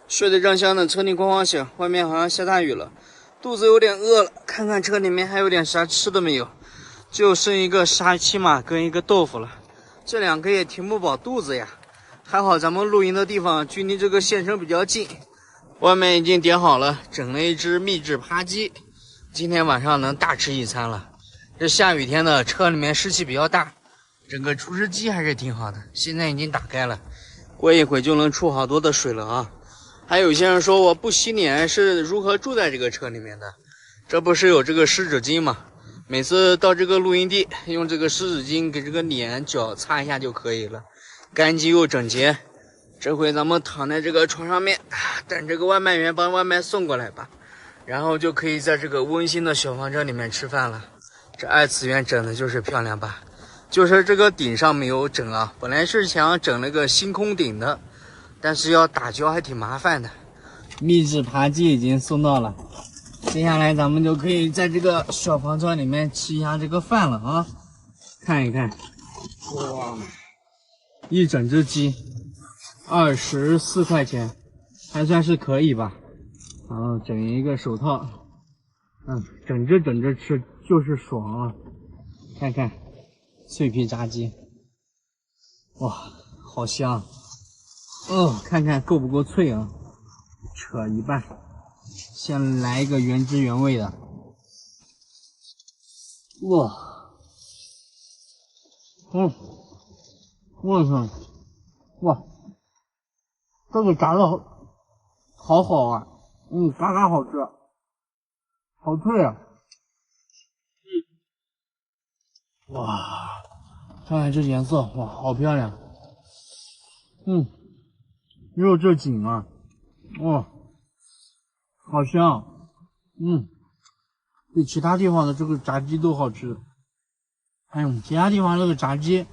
睡得正香呢，车里咣咣响，外面好像下大雨了，肚子有点饿了，看看车里面还有点啥吃的没有，就剩一个沙琪玛跟一个豆腐了，这两个也填不饱肚子呀。还好咱们露营的地方距离这个县城比较近，外面已经点好了，整了一只秘制扒鸡，今天晚上能大吃一餐了。这下雨天的车里面湿气比较大，整个除湿机还是挺好的，现在已经打开了，过一会就能出好多的水了啊。还有些人说我不洗脸是如何住在这个车里面的，这不是有这个湿纸巾吗？每次到这个露营地用这个湿纸巾给这个脸脚擦一下就可以了，干净又整洁。这回咱们躺在这个床上面，等这个外卖员把外卖送过来吧，然后就可以在这个温馨的小房车里面吃饭了。这二次元整的就是漂亮吧，就是这个顶上没有整啊，本来是想整那个星空顶的，但是要打胶还挺麻烦的。秘制扒鸡已经送到了，接下来咱们就可以在这个小房车里面吃一下这个饭了啊！看一看，哇，一整只鸡，24块钱，还算是可以吧。然后整一个手套，整只吃就是爽啊！看看脆皮炸鸡，哇，好香！看看够不够脆啊？扯一半，先来一个原汁原味的。哇，我操，哇，这个炸的好啊，嘎嘎好吃，好脆啊！哇，看看这颜色，哇，好漂亮。肉这紧啊，哇，好香。比其他地方的这个炸鸡都好吃。其他地方这个炸鸡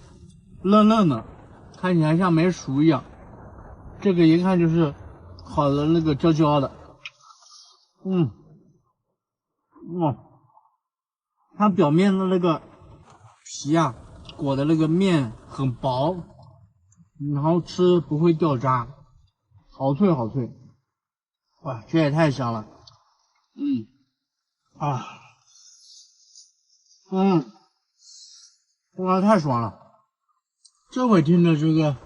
嫩嫩的，看起来像没熟一样，这个一看就是烤的那个焦焦的。哇，它表面的那个皮啊，裹的那个面很薄，然后吃不会掉渣，好脆好脆。哇，这也太香了。哇，太爽了！这会听着这个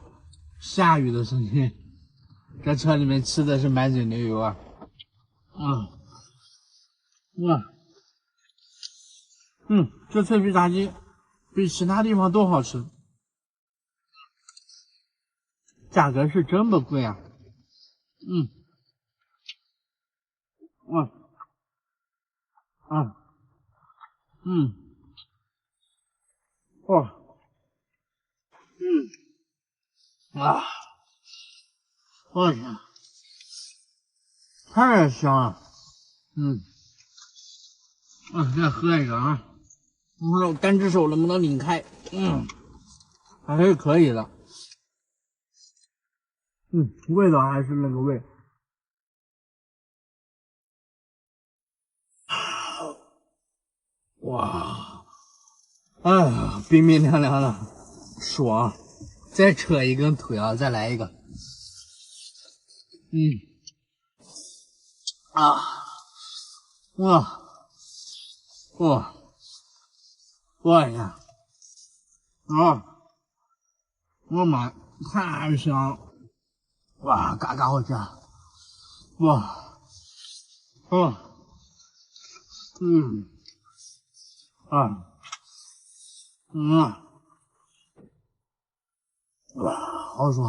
下雨的声音，在车里面吃的是满嘴流油啊！哇，这脆皮炸鸡比其他地方都好吃，价格是真不贵啊！哇，哇，啊，我天，太香了！再喝一个啊！我看我单只手能不能拧开？还是可以的。味道还是那个味。哇，哎呀，冰冰凉凉的，爽！再扯一根腿啊，再来一个。哇，我呀，我妈太香了，哇，嘎嘎好吃，哇，嗯嗯啊哇，好爽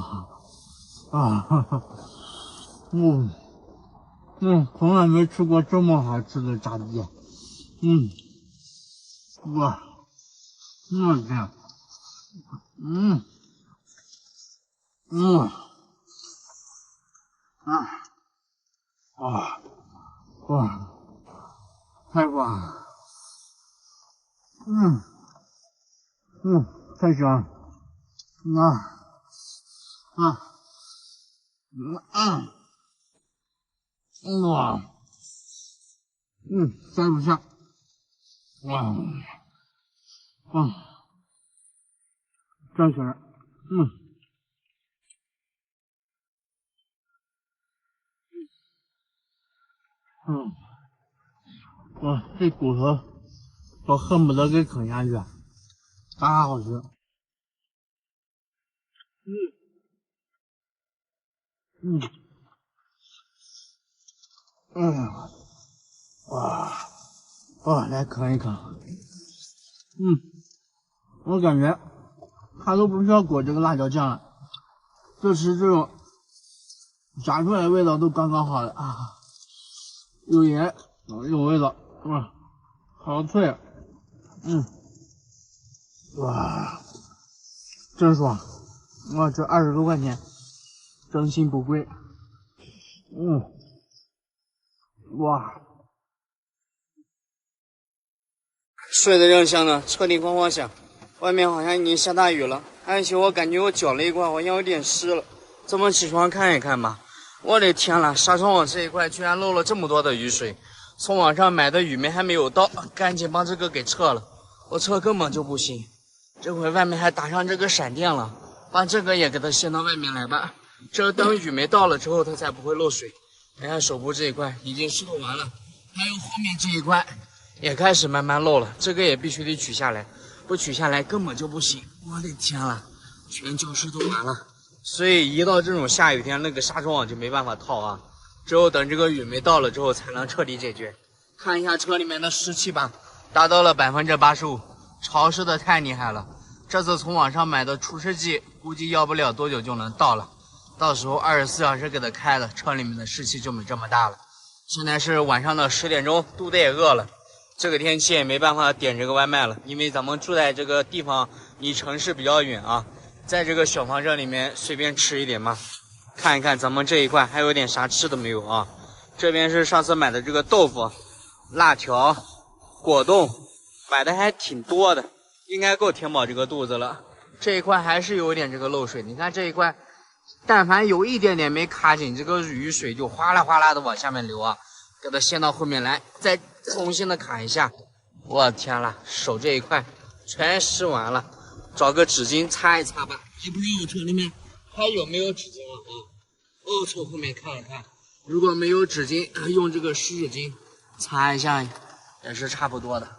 啊！哈哈，从来没吃过这么好吃的炸鸡，哇，我天，嗯嗯啊哇，太棒了，太香了，啊哇，塞不下，哇，站起来，哇，这骨头我恨不得给啃下去，太好吃。哇，来啃一啃。我感觉它都不需要裹这个辣椒酱了，就吃这种炸出来的味道都刚刚好的啊，有盐有味道，好脆，哇，真爽！哇，这20多块钱，真心不贵。哇，睡得正香呢，车里咣咣响，外面好像已经下大雨了，而且我感觉我脚那一块好像有点湿了。咱们起床看一看吧。我的天啦，纱窗网这一块居然漏了这么多的雨水，从网上买的雨梅还没有到，赶紧把这个给撤了。我撤根本就不行，这回外面还打上这个闪电了，把这个也给它掀到外面来吧。这等雨梅到了之后，它才不会漏水。你看手部这一块已经湿透完了，还有后面这一块也开始慢慢漏了，这个也必须得取下来，不取下来根本就不行。我的天啦，全浇湿都完了。所以一到这种下雨天，那个纱窗网就没办法套啊，只有等这个雨梅到了之后才能彻底解决。看一下车里面的湿气吧，达到了85%，潮湿的太厉害了。这次从网上买的除湿机，估计要不了多久就能到了，到时候24小时给它开了，车里面的湿气就没这么大了。现在是晚上的10点钟，肚子也饿了，这个天气也没办法点这个外卖了，因为咱们住在这个地方离城市比较远啊，在这个小房车里面随便吃一点嘛。看一看咱们这一块还有点啥吃的没有啊？这边是上次买的这个豆腐、辣条、果冻，买的还挺多的，应该够填饱这个肚子了。这一块还是有点这个漏水，你看这一块，但凡有一点点没卡紧，这个雨水就哗啦哗啦的往下面流啊，给它掀到后面来，再重新的卡一下。我天啦，手这一块全湿完了，找个纸巾擦一擦吧。也不知道我车里面还有没有纸巾了啊？从后面看一看，如果没有纸巾，用这个湿纸巾擦一下也是差不多的。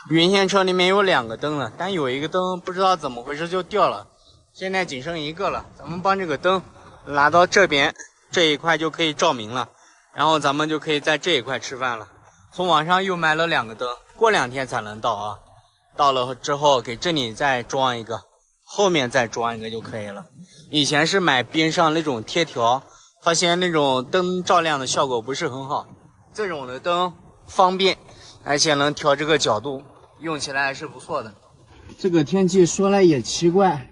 云仙车里面有2个灯了，但有一个灯不知道怎么回事就掉了，现在仅剩1个了。咱们帮这个灯拉到这边，这一块就可以照明了，然后咱们就可以在这一块吃饭了。从网上又买了2个灯，过2天才能到啊。到了之后给这里再装一个，后面再装一个就可以了。以前是买边上那种贴条，发现那种灯照亮的效果不是很好，这种的灯方便，而且能调这个角度，用起来还是不错的。这个天气说来也奇怪，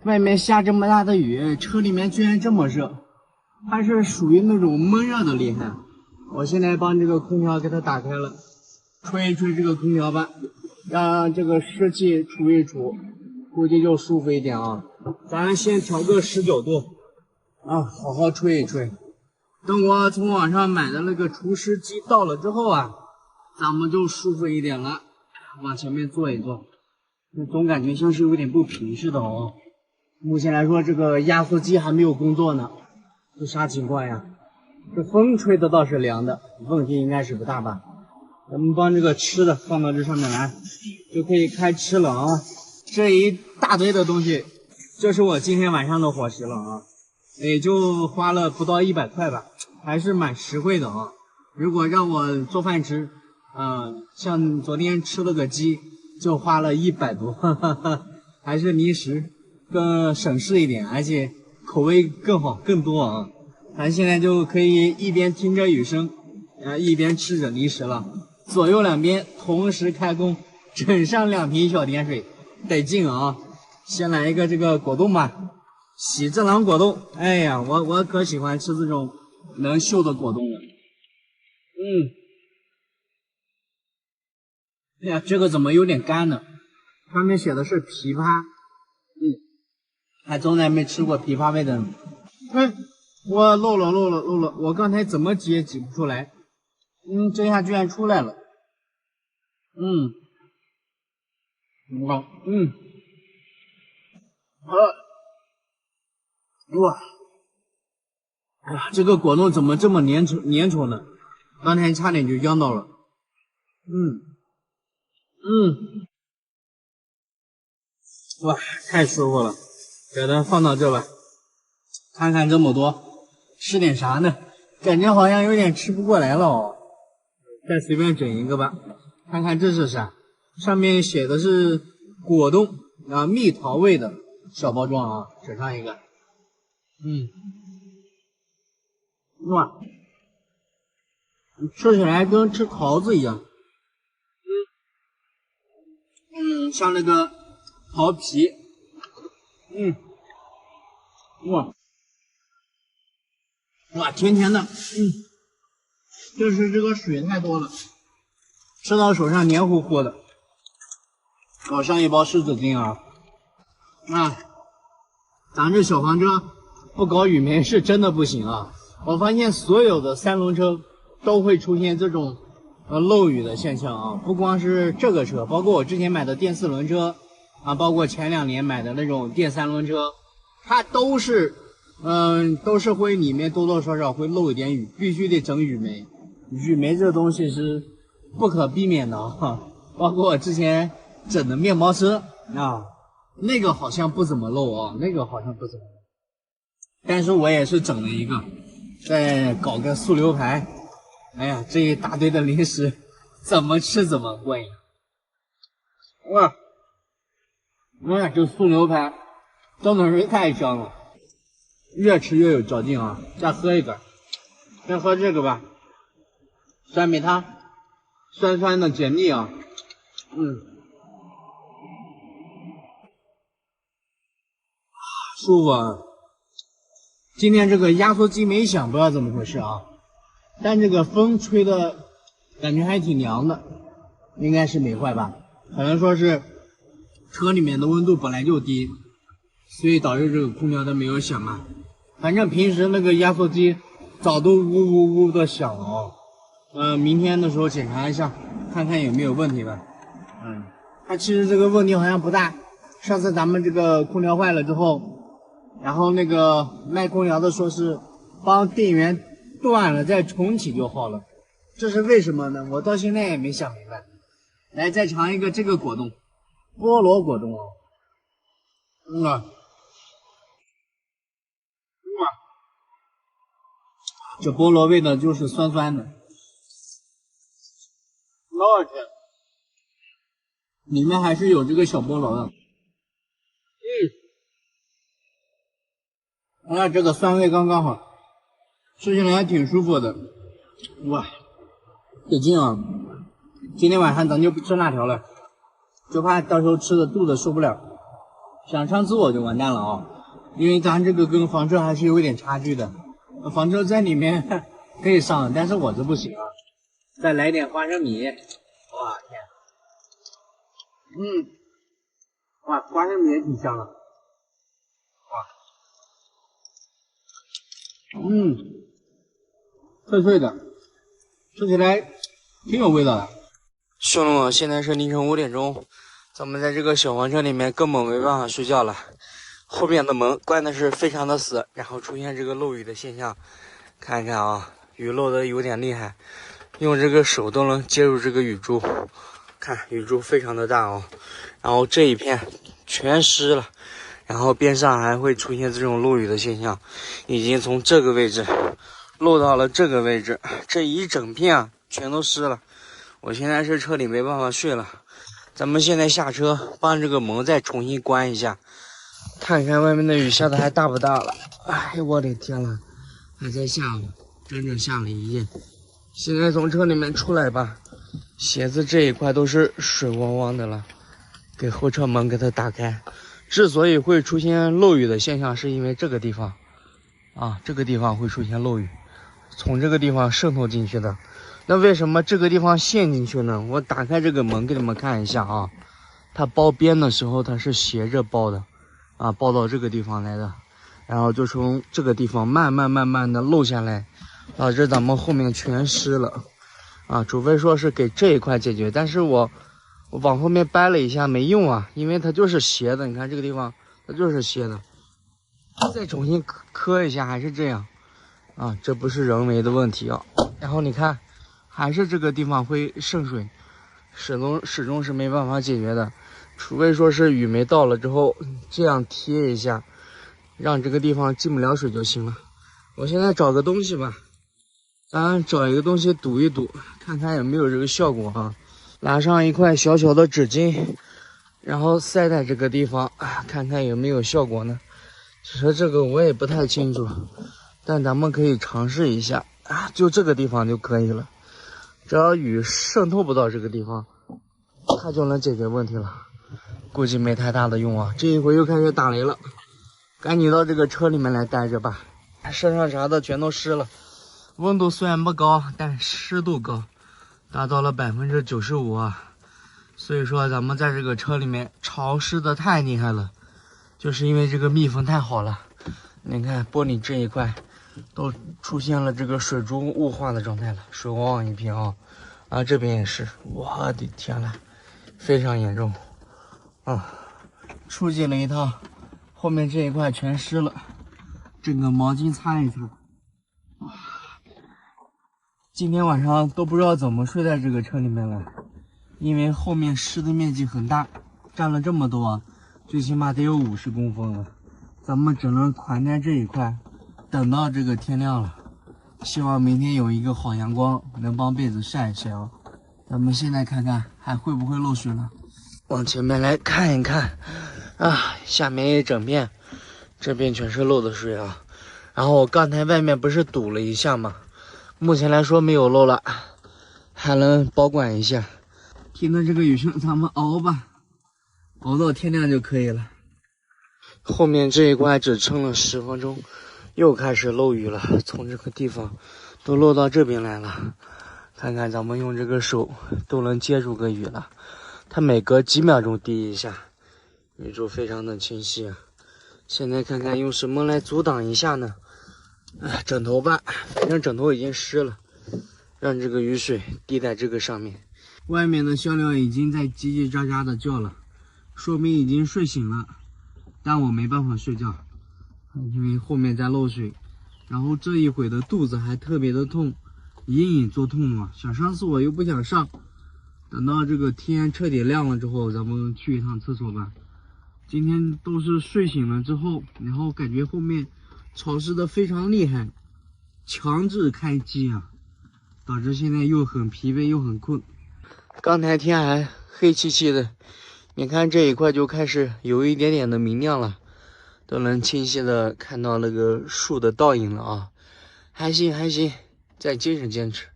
外面下这么大的雨，车里面居然这么热，还是属于那种闷热的厉害。我现在帮这个空调给它打开了，吹一吹这个空调吧，让这个湿气除一除，估计就舒服一点啊。咱先调个19度啊，好好吹一吹。等我从网上买的那个除湿机到了之后啊，咱们就舒服一点了。往前面坐一坐，总感觉像是有点不平似的哦。目前来说，这个压缩机还没有工作呢，这啥情况呀？这风吹的倒是凉的，问题应该是不大吧？咱们帮这个吃的放到这上面来，就可以开吃了啊。这一大堆的东西，这是我今天晚上的伙食了啊，也就花了不到100块吧，还是蛮实惠的啊。如果让我做饭吃，像昨天吃了个鸡，就花了100多，还是零食更省事一点，而且口味更好更多啊。咱现在就可以一边听着雨声，一边吃着零食了，左右两边同时开工，整上2瓶小甜水，得劲啊！先来一个这个果冻吧，喜之郎果冻。哎呀，我可喜欢吃这种能秀的果冻了。哎呀，这个怎么有点干呢？上面写的是枇杷，还从来没吃过枇杷味的。我漏了，我刚才怎么挤也挤不出来。这下居然出来了。哇，哎呀，这个果冻怎么这么粘稠呢？刚才差点就央到了。哇，太舒服了，给它放到这吧。看看这么多，吃点啥呢？感觉好像有点吃不过来了哦。再随便整一个吧，看看这是啥？上面写的是果冻啊，蜜桃味的小包装啊，整上一个。哇，吃起来跟吃桃子一样。像那个桃皮。哇，甜甜的。就是这个水太多了，吃到手上黏糊糊的。我上一包湿纸巾啊。咱这小黄车不搞雨眉是真的不行啊！我发现所有的三轮车都会出现这种漏雨的现象啊，不光是这个车，包括我之前买的电4轮车啊，包括前2年买的那种电3轮车，它都是会里面多多少少会漏一点雨，必须得整雨眉。雨眉这东西是不可避免的啊，包括我之前整的面包车啊，那个好像不怎么漏啊，但是我也是整了一个，再搞个速溜排。哎呀，这一大堆的零食，怎么吃怎么过瘾。这速溜排真的是太香了，越吃越有嚼劲啊！再喝一个，先喝这个吧，酸梅汤，酸酸的解腻啊。舒服啊！今天这个压缩机没响，不知道怎么回事啊，但这个风吹的感觉还挺凉的，应该是没坏吧？可能说是车里面的温度本来就低，所以导致这个空调它没有响嘛。反正平时那个压缩机早都呜呜呜的响了哦。明天的时候检查一下，看看有没有问题吧。它其实这个问题好像不大。上次咱们这个空调坏了之后，然后那个卖空调的说是帮电源断了再重启就好了，这是为什么呢？我到现在也没想明白。来，再尝一个这个果冻，菠萝果冻哦。这菠萝味的就是酸酸的，我天，里面还是有这个小菠萝的。这个酸味刚刚好，吃起来还挺舒服的。哇，得劲啊！今天晚上咱就不吃辣条了，就怕到时候吃的肚子受不了。想上次我就完蛋了啊，因为咱这个跟房车还是有一点差距的。房车在里面可以上，但是我这不行啊。再来点花生米，哇天，哇，花生米也挺香的。脆脆的，吃起来挺有味道的。兄弟们，现在是凌晨5点钟，咱们在这个小黄车里面根本没办法睡觉了，后面的门关的是非常的死，然后出现这个漏雨的现象。看一看啊，雨漏的有点厉害，用这个手都能接住这个雨珠，看雨珠非常的大哦，然后这一片全湿了。然后边上还会出现这种漏雨的现象，已经从这个位置漏到了这个位置，这一整片啊全都湿了。我现在是车里没办法睡了，咱们现在下车帮这个门再重新关一下，看看外面的雨下的还大不大了。哎呦我的天呐，还在下了，整整下了一夜。现在从车里面出来吧，鞋子这一块都是水汪汪的了，给后车门给它打开。之所以会出现漏雨的现象，是因为这个地方啊，这个地方会出现漏雨，从这个地方渗透进去的。那为什么这个地方陷进去呢？我打开这个门给你们看一下啊，它包边的时候它是斜着包的啊，包到这个地方来的，然后就从这个地方慢慢的漏下来，导致咱们后面全湿了啊。除非说是给这一块解决，但是我往后面掰了一下没用啊，因为它就是斜的，你看这个地方它就是斜的，再重新磕一下还是这样啊，这不是人为的问题啊。然后你看还是这个地方会渗水，始终是没办法解决的，除非说是雨没到了之后这样贴一下，让这个地方进不了水就行了。我现在找个东西吧，咱找一个东西堵一堵，看看有没有这个效果啊。拿上一块小小的纸巾，然后塞在这个地方，看看有没有效果呢？其实这个我也不太清楚，但咱们可以尝试一下啊，就这个地方就可以了。只要雨渗透不到这个地方，它就能解决问题了。估计没太大的用啊。这一会又开始打雷了，赶紧到这个车里面来待着吧。身上啥的全都湿了，温度虽然不高，但湿度高，达到了95%啊。所以说咱们在这个车里面潮湿的太厉害了，就是因为这个密封太好了。你看玻璃这一块都出现了这个水珠雾化的状态了，水汪汪一片啊！啊，这边也是，我的天呐，非常严重啊！出去了一趟，后面这一块全湿了，整个毛巾擦一擦。今天晚上都不知道怎么睡在这个车里面了，因为后面湿的面积很大，占了这么多，最起码得有50公分了。咱们只能款待这一块，等到这个天亮了。希望明天有一个好阳光，能帮被子晒一晒啊。咱们现在看看还会不会漏水了。往前面来看一看啊，下面一整片，这边全是漏的水啊。然后我刚才外面不是堵了一下吗？目前来说没有漏了，还能保管一下。听着这个雨声，咱们熬吧，熬到天亮就可以了。后面这一块只撑了10分钟，又开始漏雨了，从这个地方都漏到这边来了。看看咱们用这个手都能接住个雨了，它每隔几秒钟滴一下，雨珠非常的清晰啊。现在看看用什么来阻挡一下呢？枕头吧，反正枕头已经湿了，让这个雨水滴在这个上面。外面的小鸟已经在叽叽喳喳的叫了，说明已经睡醒了。但我没办法睡觉，因为后面在漏水，然后这一会的肚子还特别的痛，隐隐作痛嘛。想上厕所又不想上，等到这个天彻底亮了之后，咱们去一趟厕所吧。今天都是睡醒了之后，然后感觉后面潮湿的非常厉害，强制开机啊，导致现在又很疲惫又很困。刚才天还黑漆漆的，你看这一块就开始有一点点的明亮了，都能清晰的看到那个树的倒影了啊！还行还行，再坚持坚持。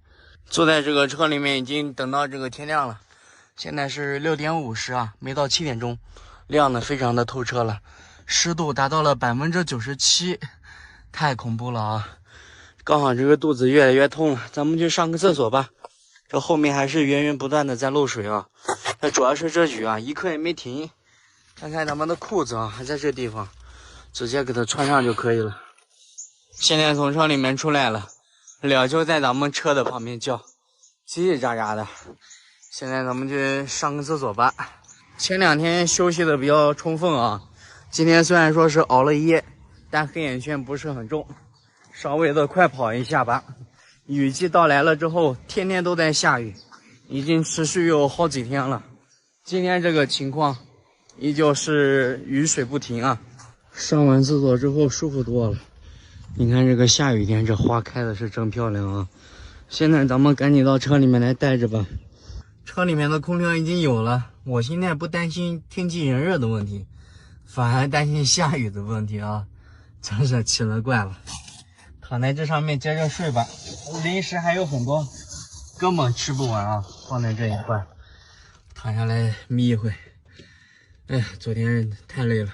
坐在这个车里面已经等到这个天亮了，现在是6点50啊，没到7点钟，亮的非常的透彻了，湿度达到了97%，太恐怖了啊！刚好这个肚子越来越痛了，咱们去上个厕所吧。这后面还是源源不断的在漏水啊，那主要是这雨啊，一刻也没停。看看咱们的裤子啊，还在这地方，直接给它穿上就可以了。现在从车里面出来了，鸟就在咱们车的旁边叫，叽叽喳喳的。现在咱们去上个厕所吧。前2天休息的比较充分啊，今天虽然说是熬了一夜，但黑眼圈不是很重，稍微的快跑一下吧。雨季到来了之后，天天都在下雨，已经持续有好几天了。今天这个情况依旧是雨水不停啊。上完厕所之后舒服多了，你看这个下雨天这花开的是真漂亮啊。现在咱们赶紧到车里面来待着吧。车里面的空调已经有了，我现在不担心天气炎热的问题，反而担心下雨的问题啊，真是奇了怪了。躺在这上面接着睡吧，零食还有很多，根本吃不完啊，放在这一块，躺下来眯一会。哎，昨天太累了。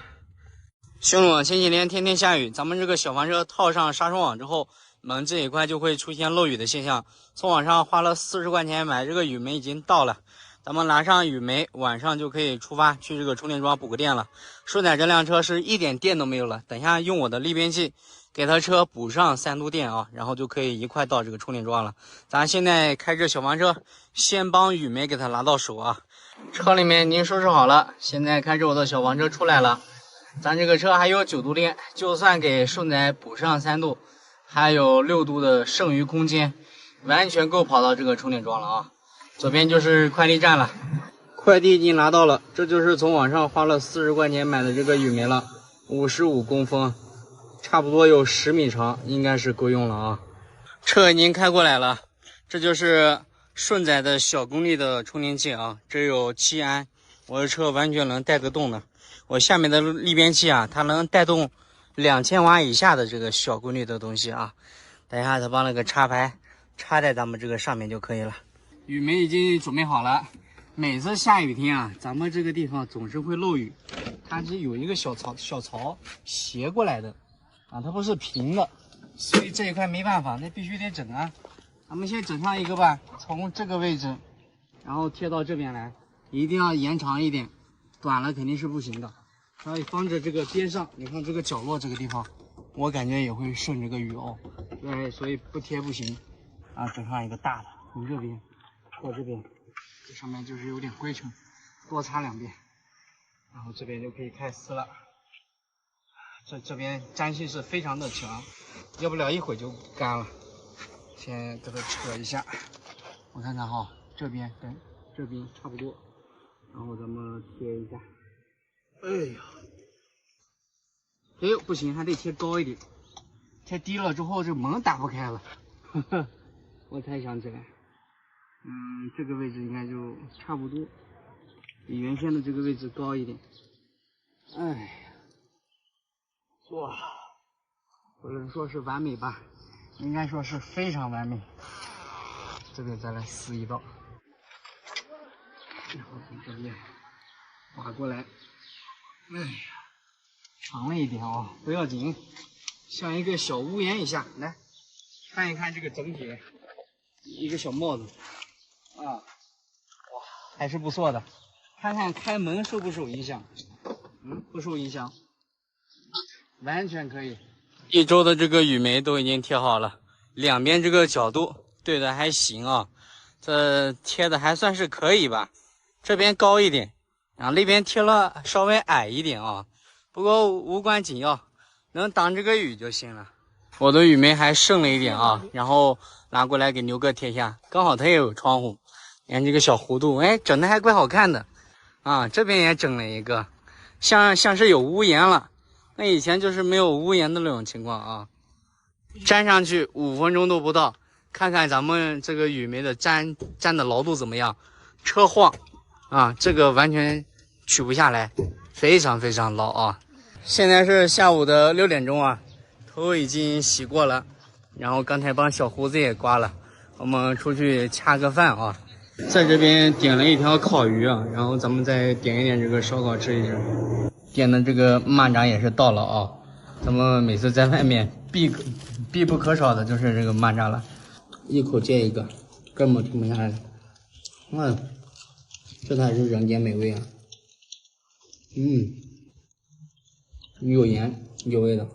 兄弟们，前几天天天下雨，咱们这个小房车套上纱窗网之后，门这一块就会出现漏雨的现象。从网上花了40块钱买这个雨梅已经到了，咱们拿上雨梅，晚上就可以出发去这个充电桩补个电了。顺仔这辆车是一点电都没有了，等一下用我的逆变器给他车补上3度电啊，然后就可以一块到这个充电桩了。咱现在开着小房车，先帮雨梅给他拿到手啊。车里面已经收拾好了，现在开着我的小房车出来了。咱这个车还有9度电，就算给顺仔补上3度，还有6度的剩余空间，完全够跑到这个充电桩了啊。左边就是快递站了，快递已经拿到了，这就是从网上花了40块钱买的这个雨梅了，55公分，差不多有10米长，应该是够用了啊。车已经开过来了，这就是顺载的小功率的充电器啊，这有7安，我的车完全能带得动的。我下面的逆变器啊，它能带动2000瓦以下的这个小功率的东西啊。等一下，它把那个插排插在咱们这个上面就可以了。雨梅已经准备好了。每次下雨天啊，咱们这个地方总是会漏雨，它是有一个小槽斜过来的啊，它不是平的，所以这一块没办法，那必须得整啊。咱们先整上一个吧，从这个位置，然后贴到这边来，一定要延长一点，短了肯定是不行的。所以防止这个边上，你看这个角落这个地方，我感觉也会顺这个雨哦。对，所以不贴不行啊，整上一个大的，从这边到这边，这上面就是有点灰尘，多擦2遍，然后这边就可以开撕了。这边粘性是非常的强，要不了一会就干了。先给它扯一下，我看看哈，这边跟这边差不多，然后咱们贴一下。哎呀，哎呦不行，还得贴高一点，贴低了之后这门打不开了。呵呵，我才想起来，这个位置应该就差不多，比原先的这个位置高一点。哎呀，哇，不能说是完美吧，应该说是非常完美。这边再来撕一道，然后从这边划过来。哎呀，长了一点哦，不要紧，像一个小屋檐一下。来看一看这个整体，一个小帽子啊，哇，还是不错的。看看开门受不受影响？不受影响，完全可以。一周的这个雨梅都已经贴好了，两边这个角度对的还行啊，这贴的还算是可以吧。这边高一点。然后那边贴了稍微矮一点啊，不过无关紧要，能挡这个雨就行了。我的雨梅还剩了一点啊，然后拿过来给牛哥贴一下，刚好他也有窗户，你看这个小弧度，哎，整的还怪好看的啊。这边也整了一个，像是有屋檐了，那以前就是没有屋檐的那种情况啊。粘上去5分钟都不到，看看咱们这个雨梅的粘的牢度怎么样，车晃啊，这个完全取不下来，非常非常牢啊！现在是下午的6点钟啊，头已经洗过了，然后刚才帮小胡子也刮了，我们出去恰个饭啊，在这边点了一条烤鱼啊，然后咱们再点一点这个烧烤吃一吃，点的这个蚂蚱也是到了啊，咱们每次在外面必不可少的就是这个蚂蚱了，一口接一个，根本停不下来。这才是人间美味啊！有盐有味道，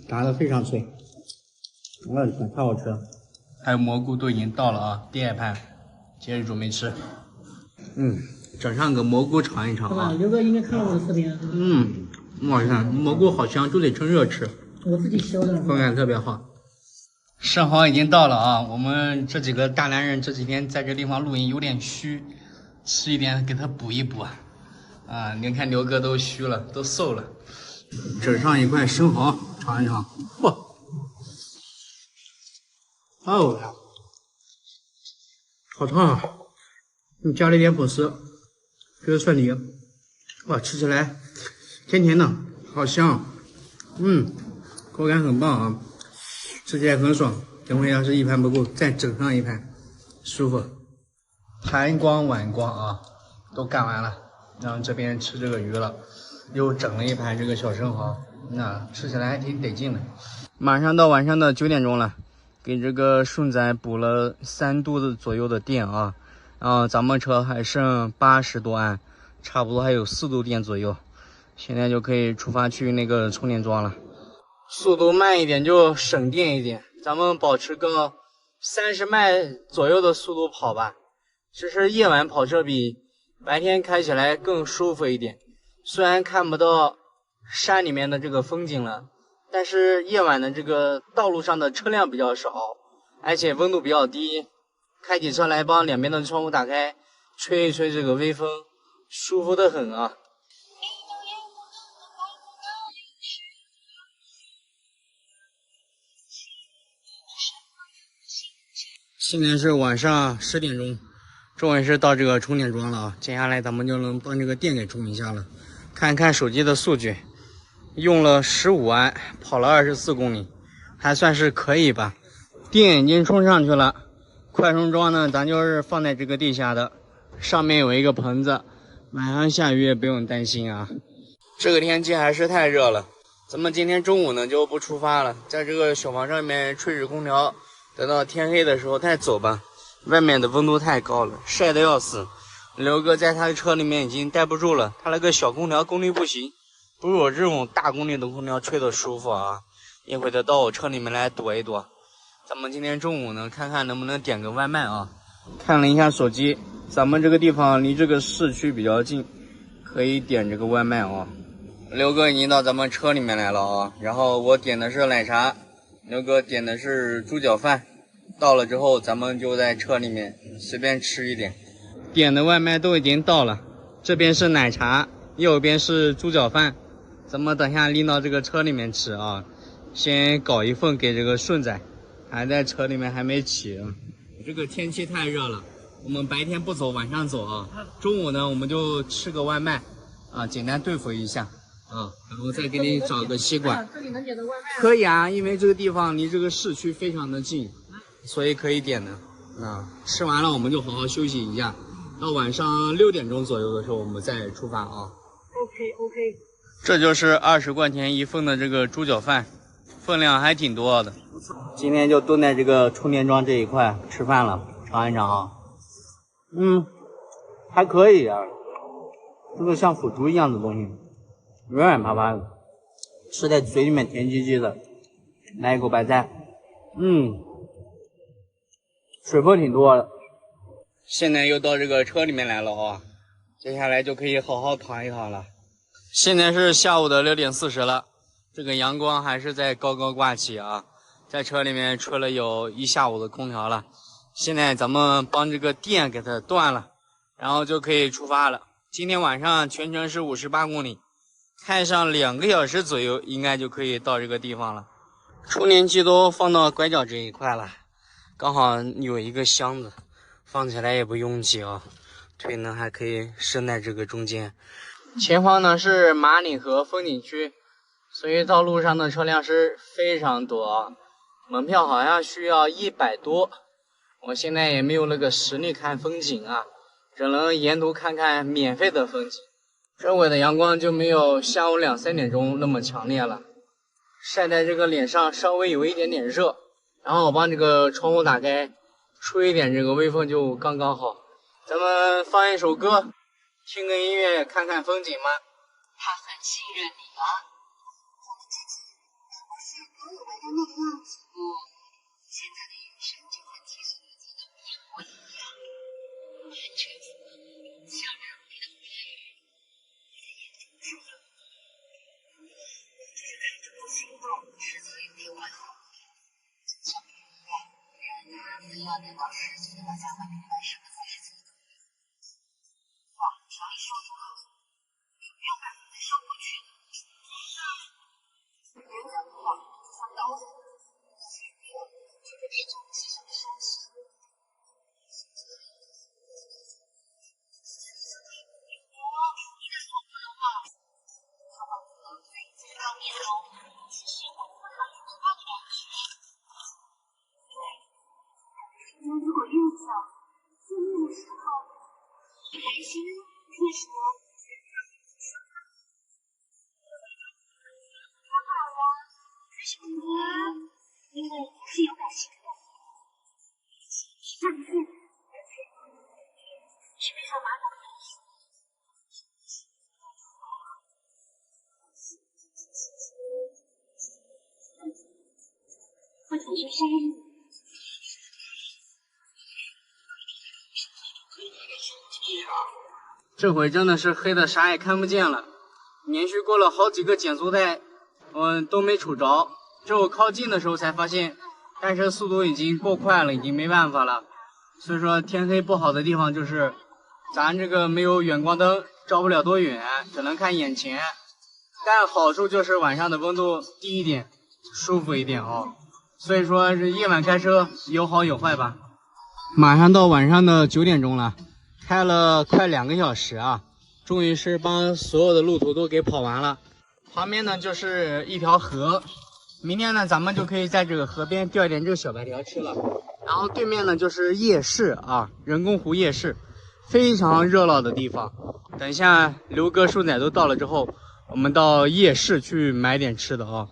炸的非常脆，我的天，太好吃了！还有蘑菇都已经到了啊，第2盘，接着准备吃。整上个蘑菇尝一尝啊！刘哥应该看了我的视频。我看蘑菇好香，就得趁热吃。我自己削的，口感特别好。生蚝已经到了啊！我们这几个大男人这几天在这地方露营有点虚，吃一点给他补一补啊！你看牛哥都虚了，都瘦了。整上一块生蚝尝一尝，嚯！哦呀，好烫啊！你加了一点粉丝，这个蒜泥，哇，吃起来甜甜的，好香。口感很棒啊！吃起来很爽，等会要是1盘不够，再整上1盘，舒服。寒光晚光啊，都干完了，然后这边吃这个鱼了，又整了1盘这个小生蚝，那吃起来还挺得劲的。马上到晚上的9点钟了，给这个顺仔补了3度的左右的电啊，然后咱们车还剩80多安，差不多还有4度电左右，现在就可以出发去那个充电桩了。速度慢一点就省电一点，咱们保持个30迈左右的速度跑吧。其实夜晚跑车比白天开起来更舒服一点，虽然看不到山里面的这个风景了，但是夜晚的这个道路上的车辆比较少，而且温度比较低。开起车来，帮两边的窗户打开，吹一吹这个微风，舒服得很啊。现在是晚上10点钟，终于是到这个充电桩了啊！接下来咱们就能帮这个电给充一下了。看看手机的数据，用了15安，跑了24公里，还算是可以吧。电已经充上去了，快充桩呢，咱就是放在这个地下的，上面有一个棚子，晚上下雨也不用担心啊。这个天气还是太热了，咱们今天中午呢就不出发了，在这个小房上面吹着空调。等到天黑的时候再走吧，外面的温度太高了，晒得要死。刘哥在他的车里面已经待不住了，他那个小空调功率不行，不是我这种大功率的空调吹得舒服啊。一会儿到我车里面来躲一躲。咱们今天中午呢，看看能不能点个外卖啊。看了一下手机，咱们这个地方离这个市区比较近，可以点这个外卖啊。刘哥已经到咱们车里面来了啊，然后我点的是奶茶，刘哥点的是猪脚饭。到了之后，咱们就在车里面随便吃一点。点的外卖都已经到了，这边是奶茶，右边是猪脚饭。咱们等下拎到这个车里面吃啊。先搞一份给这个顺仔，还在车里面还没起啊。这个天气太热了，我们白天不走，晚上走啊。中午呢，我们就吃个外卖啊，简单对付一下啊，然后再给你找个吸管。这里能点的外卖？可以啊，因为这个地方离这个市区非常的近。所以可以点的啊，吃完了我们就好好休息一下，到晚上6点钟左右的时候我们再出发啊。OK。这就是20块钱一份的这个猪脚饭，分量还挺多的。今天就蹲在这个充电桩这一块吃饭了，尝一尝啊。还可以啊，这个像腐竹一样的东西，软软趴趴的，吃在嘴里面甜唧唧的。来一口白菜，水分挺多的。现在又到这个车里面来了啊，接下来就可以好好躺一躺了。现在是下午的6点40了，这个阳光还是在高高挂起啊，在车里面吹了有一下午的空调了。现在咱们帮这个电给它断了，然后就可以出发了。今天晚上全程是58公里，开上2个小时左右，应该就可以到这个地方了。充电器都放到拐角这一块了。刚好有一个箱子，放起来也不拥挤啊，腿呢还可以伸在这个中间。前方呢是马岭河风景区，所以道路上的车辆是非常多啊，门票好像需要100多。我现在也没有那个实力看风景啊，只能沿途看看免费的风景。周围的阳光就没有下午2、3点钟那么强烈了，晒在这个脸上稍微有一点点热。然后我把这个窗户打开，吹一点这个微风就刚刚好。咱们放一首歌，听个音乐，看看风景吗？他很信任你吗？现在的眼神就和其实自己一模一样，完全符合像人类的言语。你的眼睛只有只是看着不行动，实则有点晚了。非要等到失去的大家会明白什么才是自己。哇，条理说得好，有没有办法再烧过去呢？别人的话就像刀子，这个变成机上的杀气。你的错误了吗？他把我的嘴在当面中，其实我不讨厌他的感觉。如果遇上见面的时候开心，可以说很好呀。为什么呢？因为我是有感情的。那你是非常麻烦的。我同学生日。这回真的是黑的啥也看不见了，连续过了好几个减速带，都没瞅着。之后靠近的时候才发现，但是速度已经够快了，已经没办法了。所以说天黑不好的地方就是咱这个没有远光灯，照不了多远，只能看眼前。但好处就是晚上的温度低一点，舒服一点哦。所以说这夜晚开车有好有坏吧。马上到晚上的9点钟了，开了快2个小时啊，终于是帮所有的路途都给跑完了。旁边呢就是一条河，明天呢咱们就可以在这个河边钓一点这个小白条吃了。然后对面呢就是夜市啊，人工湖夜市，非常热闹的地方。等一下刘哥、树仔都到了之后，我们到夜市去买点吃的啊。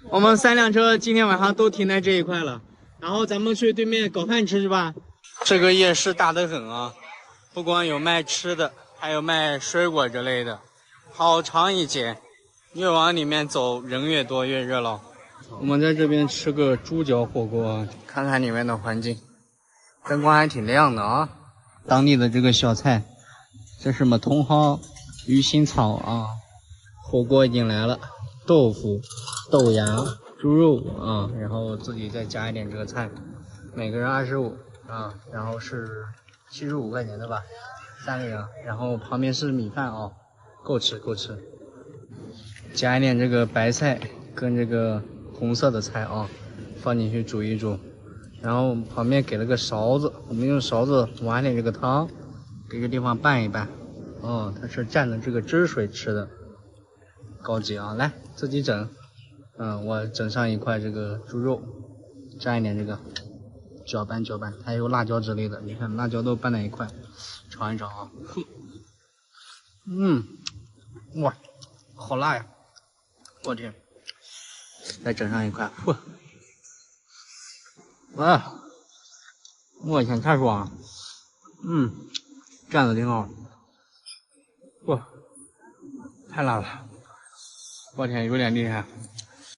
我们3辆车今天晚上都停在这一块了，然后咱们去对面搞饭吃去吧。这个夜市大得很啊，不光有卖吃的，还有卖水果之类的，好长一截，越往里面走人越多越热闹。我们在这边吃个猪脚火锅，看看里面的环境，灯光还挺亮的啊。当地的这个小菜，这是什么茼蒿、鱼腥草啊，火锅已经来了，豆腐、豆芽、猪肉啊，然后自己再加一点这个菜，每个人25啊，然后是75块钱的吧，3个人，然后旁边是米饭啊，够吃够吃，加一点这个白菜跟这个红色的菜啊，放进去煮一煮，然后旁边给了个勺子，我们用勺子挖点这个汤，给个地方拌一拌。哦，它是蘸着这个汁水吃的，高级啊！来自己整，我整上一块这个猪肉，蘸一点这个，搅拌搅拌，还有辣椒之类的，你看辣椒都拌在一块，尝一尝啊！哇，好辣呀！我天！再整上一块，哇，我天，太爽了！蘸的挺好，哇，太辣了！我天，有点厉害。